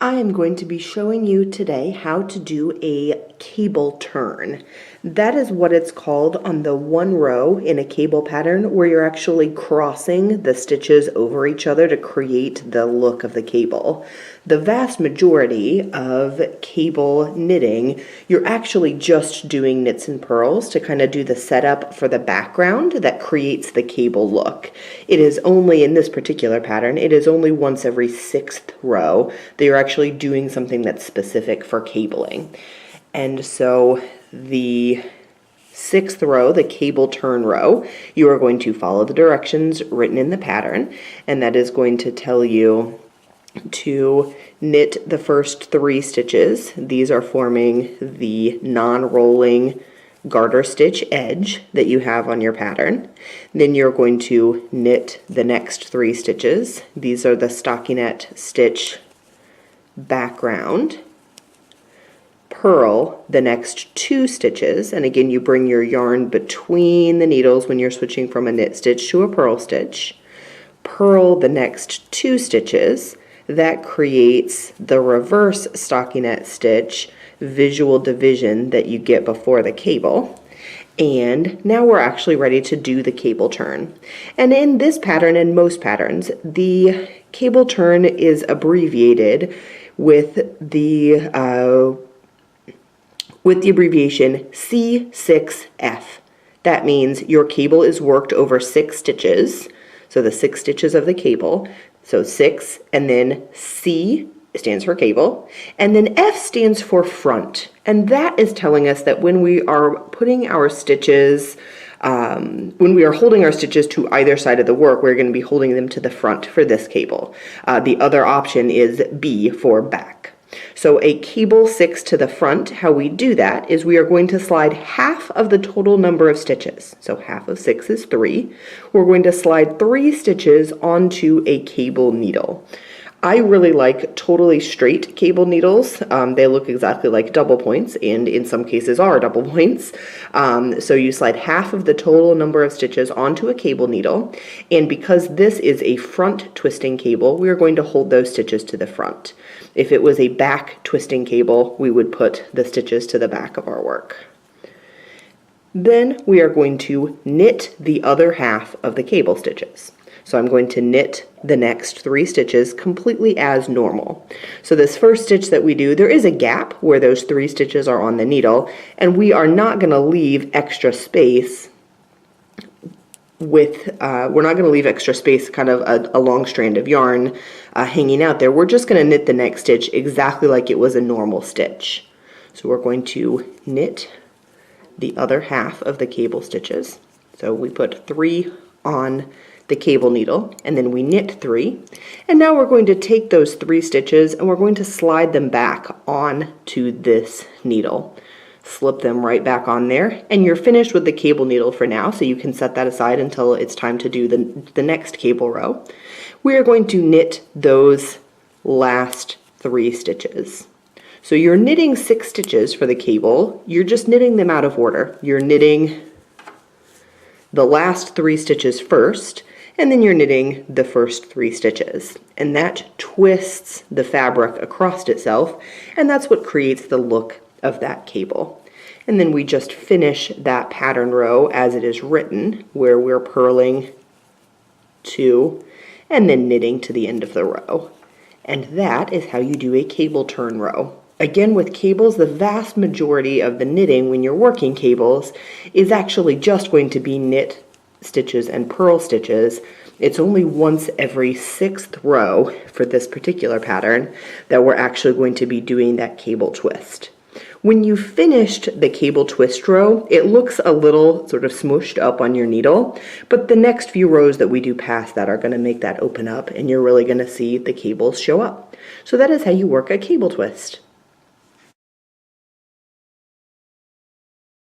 I am going to be showing you today how to do a cable turn. That is what it's called on the one row in a cable pattern where you're actually crossing the stitches over each other to create the look of the cable. The vast majority of cable knitting, you're actually just doing knits and purls to kind of do the setup for the background that creates the cable look. It is only, in this particular pattern, it is only once every 6th row that you're actually doing something that's specific for cabling. And so the 6th row, the cable turn row, you are going to follow the directions written in the pattern, and that is going to tell you to knit the first 3 stitches. These are forming the non-rolling garter stitch edge that you have on your pattern. Then you're going to knit the next 3 stitches. These are the stockinette stitch background. Purl the next 2 stitches, and again you bring your yarn between the needles when you're switching from a knit stitch to a purl stitch. Purl the next 2 stitches. That creates the reverse stockinette stitch visual division that you get before the cable. And now we're actually ready to do the cable turn. And in this pattern and most patterns, the cable turn is abbreviated with the abbreviation C6F. That means your cable is worked over 6 stitches, so the 6 stitches of the cable. So 6, and then C stands for cable, and then F stands for front. And that is telling us that when we are putting our stitches, when we are holding our stitches to either side of the work, we're going to be holding them to the front for this cable. The other option is B for back. So a cable 6 to the front, how we do that is we are going to slide half of the total number of stitches. So half of 6 is 3. We're going to slide 3 stitches onto a cable needle. I really like totally straight cable needles. They look exactly like double points, and in some cases are double points. So you slide half of the total number of stitches onto a cable needle, and because this is a front twisting cable, we are going to hold those stitches to the front. If it was a back twisting cable, we would put the stitches to the back of our work. Then we are going to knit the other half of the cable stitches. So I'm going to knit the next 3 stitches completely as normal. So this first stitch that we do, there is a gap where those 3 stitches are on the needle, and we are not going to leave extra space we're not going to leave extra space, kind of a long strand of yarn hanging out there. We're just going to knit the next stitch exactly like it was a normal stitch. So we're going to knit the other half of the cable stitches. So we put 3 on the cable needle, and then we knit 3. And now we're going to take those 3 stitches and we're going to slide them back on to this needle. Slip them right back on there, and you're finished with the cable needle for now, so you can set that aside until it's time to do the next cable row. We are going to knit those last 3 stitches. So you're knitting 6 stitches for the cable. You're just knitting them out of order. You're knitting the last 3 stitches first, and then you're knitting the first 3 stitches. And that twists the fabric across itself, and that's what creates the look of that cable. And then we just finish that pattern row as it is written, where we're purling 2 and then knitting to the end of the row. And that is how you do a cable turn row. Again, with cables, the vast majority of the knitting when you're working cables is actually just going to be knit stitches and purl stitches. It's only once every 6th row for this particular pattern that we're actually going to be doing that cable twist. When you finished the cable twist row, it looks a little sort of smooshed up on your needle, but the next few rows that we do past that are going to make that open up, and you're really going to see the cables show up. So that is how you work a cable twist.